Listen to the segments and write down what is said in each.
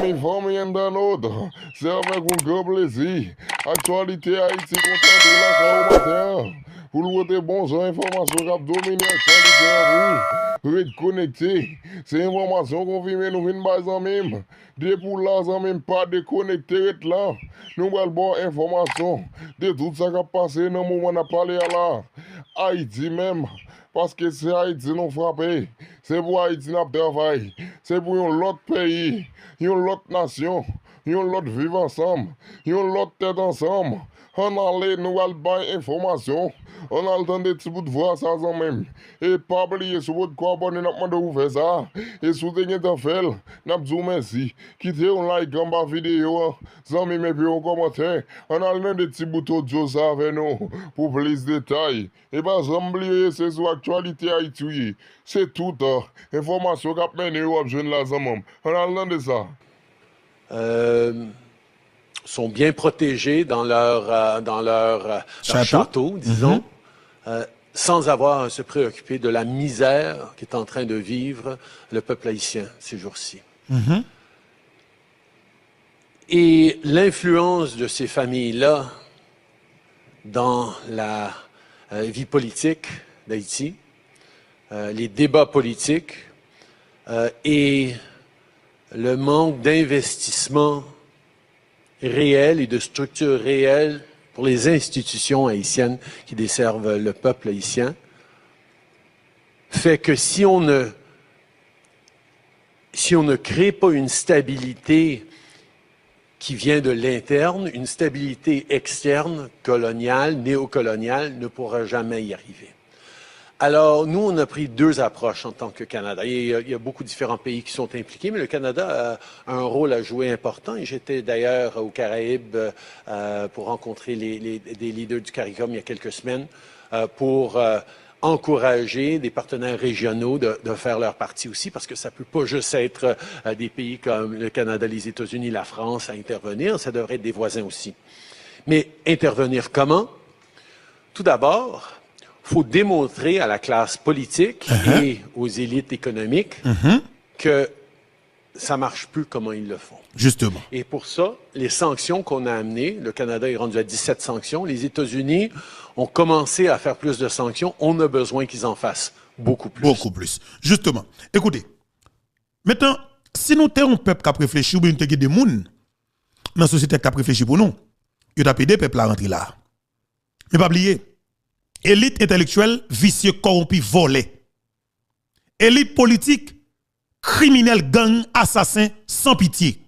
mes familles dans l'autre. C'est avec un grand plaisir. Actualité Haïti content de la matin. Pour le voter bon gens, information cap dominer actualité à vous. Reste connecté. C'est information qu'on vit mais nous venons pas en même. Des pour là en même pas déconnecté reste là. Nous allons bon information de tout ça qui a passé dans le moment où on a parlé à là. Haïti même. Parce que c'est Haïti nous frappé. C'est pour Haïti nous travail. C'est pour un autre pays, une autre nation, une autre vivre ensemble, une autre tête ensemble. On allait nous avoir information. On a le temps de petit bout de voix ça en même. Et pas oublier sur votre corps abonné n'a demandé vous faire ça. Et si vous avez fait, n'a dit merci. Quittez un like en bas vidéo, sans même puis un commentaire. On a le temps de petits boutons de ça avec nous pour plus de détails. Et pas oublier c'est sur actualité Haïti. C'est tout information qu'a mené ou jeune là ensemble. On a le temps de ça. Sont bien protégés dans leur château, disons, sans avoir à se préoccuper de la misère qu'est en train de vivre le peuple haïtien ces jours-ci. Et l'influence de ces familles-là dans la vie politique d'Haïti, les débats politiques et le manque d'investissement réel et de structures réelles pour les institutions haïtiennes qui desservent le peuple haïtien, fait que si on ne crée pas une stabilité qui vient de l'interne, une stabilité externe, coloniale, néocoloniale, ne pourra jamais y arriver. Alors, nous, on a pris deux approches en tant que Canada. Il y a beaucoup de différents pays qui sont impliqués, mais le Canada a un rôle à jouer important. Et j'étais d'ailleurs aux Caraïbes pour rencontrer des leaders du CARICOM il y a quelques semaines pour encourager des partenaires régionaux de faire leur partie aussi, parce que ça peut pas juste être des pays comme le Canada, les États-Unis, la France à intervenir, ça devrait être des voisins aussi. Mais intervenir comment? Tout d'abord, faut démontrer à la classe politique et aux élites économiques que ça marche plus comment ils le font. Justement. Et pour ça, les sanctions qu'on a amenées, le Canada est rendu à 17 sanctions, les États-Unis ont commencé à faire plus de sanctions, on a besoin qu'ils en fassent beaucoup plus. Beaucoup plus. Justement. Écoutez, maintenant, si nous sommes un peuple qui a réfléchi, ou bien nous avons des gens dans la société qui a réfléchi pour nous, il y a des peuples à rentrer là. Mais pas oublier, élite intellectuelle, vicieux, corrompu, volé. Élite politique, criminel, gang, assassin, sans pitié.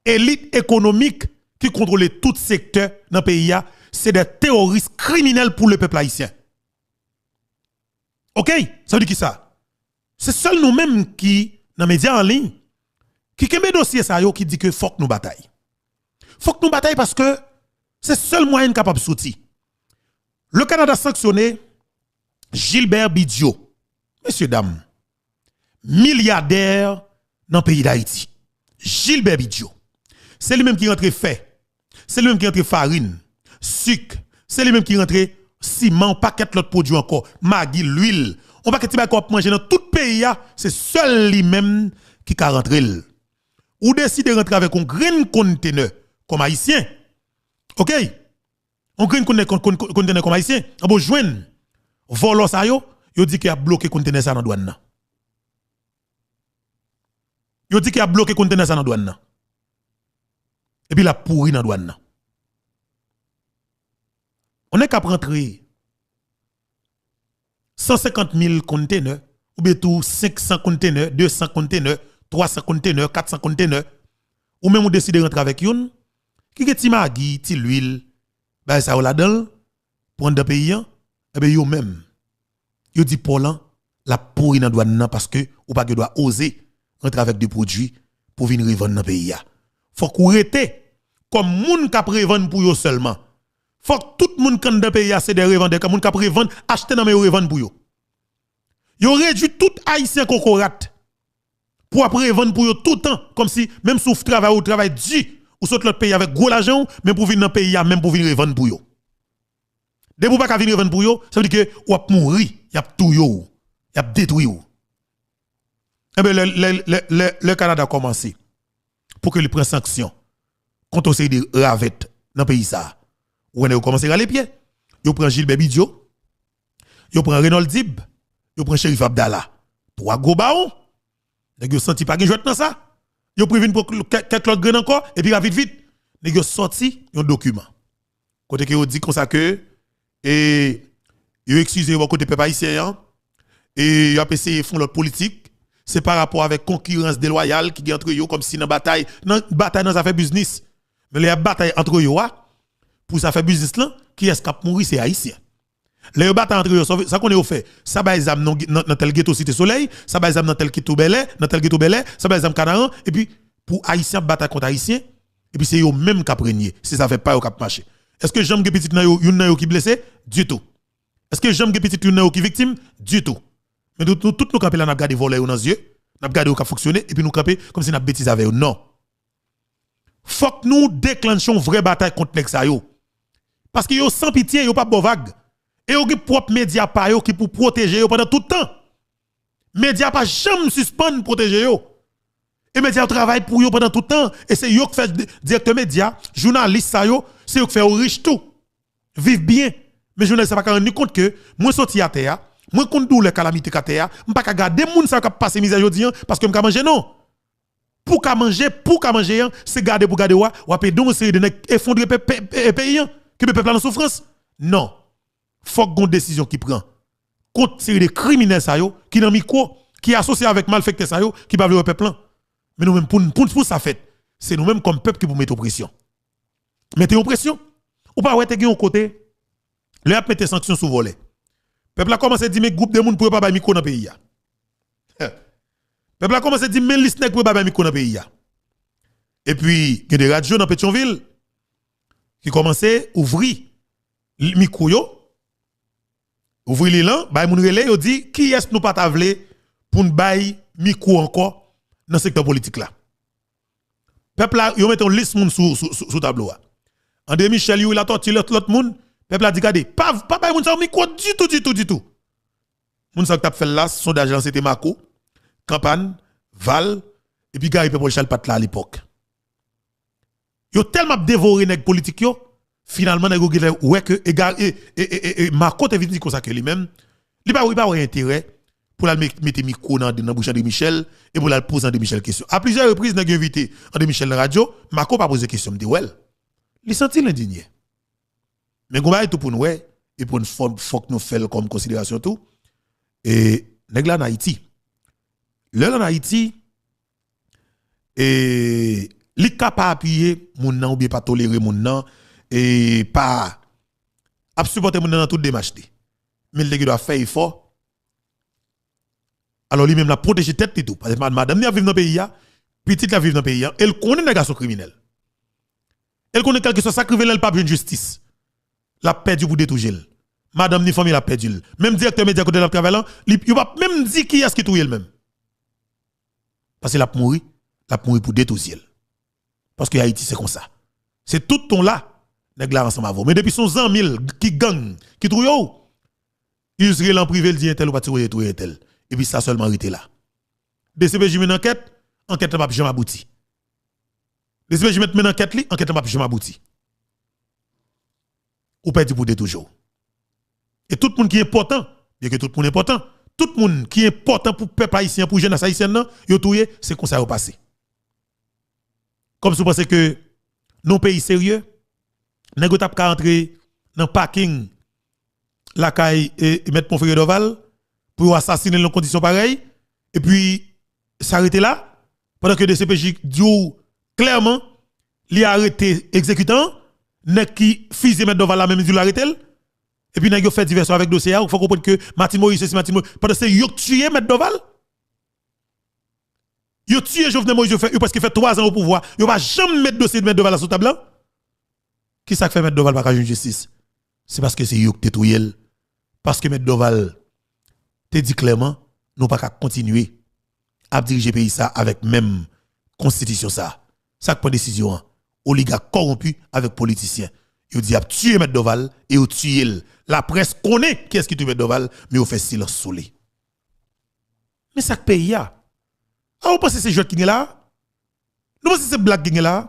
Élite économique qui contrôle tout secteur dans le pays, c'est des terroristes criminels pour le peuple haïtien. OK? Ça veut dire qui ça? C'est seul nous-mêmes qui, dans les médias en ligne, qui ont dossier ça qui dit que faut que nous bataille. Faut que nous bataille parce que c'est le seul moyen capable de sortir. Le Canada a sanctionné Gilbert Bidjo, messieurs, dames, milliardaire dans le pays d'Haïti. Gilbert Bidjo. C'est lui-même qui rentre fait. C'est lui-même qui rentre farine, sucre. C'est lui-même qui rentre ciment, paquet l'autre produit encore, maggi, l'huile. On va que tu vas manger dans tout le pays, c'est seul lui-même qui a rentré. Ou décide de rentrer avec un grand conteneur comme haïtien. OK? On green conteneur comme haïtien, on peut joindre volo ça yo dit qu'il a bloqué conteneur ça dans douane. Yo dit qu'il a bloqué conteneur ça dans douane. Et puis la pourri dans douane. On est capable rentrer 150 000 conteneurs ou bien tout 500 conteneurs, 200 conteneurs, 300 conteneurs, 400 conteneurs ou même on décide de rentrer avec yon qui ti maggi, ti l'huile ben ça ou là-dedans, pour un pays, eh bien, yo même, yo dit pour là, la pourri dans douane parce que, ou pas que doit oser rentrer avec des produits pour venir revendre dans le pays. Faut qu'on rete comme moun ka revendre pour yo seulement. Faut que tout moun kan dans pays c'est des revendeurs, comme moun ka revendre, acheter dans mais revendre pour yo. Yo réduit tout haïtien kokorat pour après revendre pour yo tout le temps, comme si, même si vous travaillez dur, ou saute l'autre pays avec gros l'argent, même pour venir dans le pays, même pour venir revendre pour yo. Dès pour pas venir revendre pour yo, ça veut dire que ou a mourir, y a tout yo, y a détruit yo. Eh bien, le Canada a commencé pour que le prenne sanction contre ces de ravettes dans le pays ça. Ou on commence à les pieds. Yo prend Gilles Bidjo, yo prend Reynold Dib, yo prend Shérif Abdallah. Trois gros baons. Nèg yo senti pas gen jouet dans ça. Yo prévenu pour quelques autres grain encore et puis vite. Nèg yo sorti un document. Côté que yo dit comme ça que et yo excusez au côté peuple haïtien et yo a essayé font l'autre politique, c'est par rapport avec concurrence déloyale qui entre yo comme si dans bataille dans ça fait business. Mais les bataille entre yo pour ça fait business là, qui est cap mourir c'est haïtien. Les bataille entre eux, ça qu'on est fait. Ça ba exam dans tel ghetto Cité Soleil, ça ba exam dans tel ghetto Bel Air, ça ba exam Canaran et puis pour haïtien bataille contre haïtien et puis c'est eux même qui prenier. Si ça fait pas yo cap marcher. Est-ce que j'aime que petit nan yo qui blessé du tout. Est-ce que j'aime que petit nan yo qui victime du tout. Mais tout nous camper là n'a garder voler dans les yeux, n'a garder qui fonctionner et puis nous camper comme si n'a bêtise avec eux. Non. Faut que nous déclenchons vraie bataille contre nèg ça yo. Parce que yo sans pitié, yo pas bon vague. Et yo gen propre média pa yo qui pour protéger yo pendant tout le temps. Média pas jamais suspendre protéger yo. Et média travaille pour yo pendant tout le temps et c'est yo qui fait directeur média, journaliste ça yo, c'est yo qui fait riche tout. Vive bien. Mais journaliste pas rendre compte que moi sorti à terre, moi compte douleur calamité à terre, m'pas ka garder moun ça qui passer misère jodi parce que m'ka manger non. Pour ka manger, c'est garder pour garder ou payer donc série de effondrer pays que le peuple en souffrance. Non. Faut qu'on décision qui prend contre série de criminels ça yo qui dans micro qui associé avec malfectés ça yo qui pas le peuple. Mais nous même pour ça fait, c'est nous même comme peuple qui pour mettre pression. Mettez en pression. Ou pas ouais te gen côté le a mettre sanctions sous volet. Peuple a commencé à dire mais groupe de monde pour pas ba micro dans pays. Peuple a commencé à dire mais liste nèg pour pas ba micro dans pays. Et puis il y a des radios dans Pétionville qui commençaient à ouvrir le micro yo. Ouvrir les langues, bah moun relé yo dit qui est-ce nous pas tavler pour nous bailler micro encore dans le secteur politique là. Peuple là yo met une liste moun sous tableau. André Michel il a torti l'autre moun, peuple a dit regardez, pas bailler moun ça micro du tout. Moun ça t'a fait là sondage là c'était Marco, Campagne, Val et puis Gary Pepol Charles Patla à l'époque. Yo tellement dévoré nèg politique yo. Finalement, nèg ouais que et Marco te vient dire comme ça que lui-même, il pas intérêt pour la mettre micro dans bouche de Michel et pour la poser André Michel question. À plusieurs reprises nèg invité André Michel dans la radio, Marco pas poser question, me dit well. Il senti l'indigné. Mais on va tout pour nous et pour nous faut que nous fassions comme considération tout et nèg là en Haïti. Là en Haïti et li capable appuyer moun nan ou bien pas tolérer moun nan et pas à supporter moun nan dans toute démarche. Mais le doit faire effort. Alors lui même la protéger tête et tout parce que madame a vivre dans le pays petite la vivre dans le pays elle connaît les garçons criminels. Elle connaît quelque chose sacrifié elle pas de justice. La perdu pour détoucher. Madame ni famille la perdu. Même directeur média côté la travaillant, il va même dire qui est-ce qui touye elle même. Parce que la mourir pour détoucher. Parce que Haïti c'est comme ça. C'est tout ton là, nèg la ensemble avant. Mais depuis son 100 000 qui gang, qui trouve yo, il serait en privé le dit tel ou pas tirer tel. Et puis ça seulement arrêté là. DCPJ mène enquête n'a pas jamais abouti. DCPJ mène enquête enquête n'a pas jamais abouti. Ou perdu pour toujours. Et tout le monde qui est important, bien que tout le monde est important, tout le monde qui est important pour peuple haïtien, pour jeunesse haïtienne nan, yo touye, c'est comme ça au passé. Comme si vous pensez que nos pays sérieux, nèg tap ka entrer dans parking la caille et mettre Ponfrère d'Oval pour assassiner dans conditions pareilles et puis s'arrêter là pendant que DCPJ dit clairement li arrêté exécutant nèg qui fusillé mettre d'Oval la même dit l'arrêter et puis nèg yo fait diversion avec dossier il faut comprendre que Martin Moïse c'est Martin Moïse pendant c'est yo tué mettre d'Oval. Yo tué Jovenel Moïse parce qu'il fait 3 ans au pouvoir. Yo va jamais mettre dossier de mettre Doval sur table. Qui ça fait mettre Doval pas une justice? C'est parce que c'est yo qui te parce que mettre Doval te dit clairement nous pas continuer à diriger pays ça avec même constitution ça. Ça prend décision oligarque corrompu avec politiciens. Yo dit a tué mettre Doval et yo tué la presse connaît qui est-ce qui tue mettre Doval mais yo fait silence sur lui. Mais ça pays a ah, vous pensez que c'est jeu qui est là? Nous pensons que c'est blague là.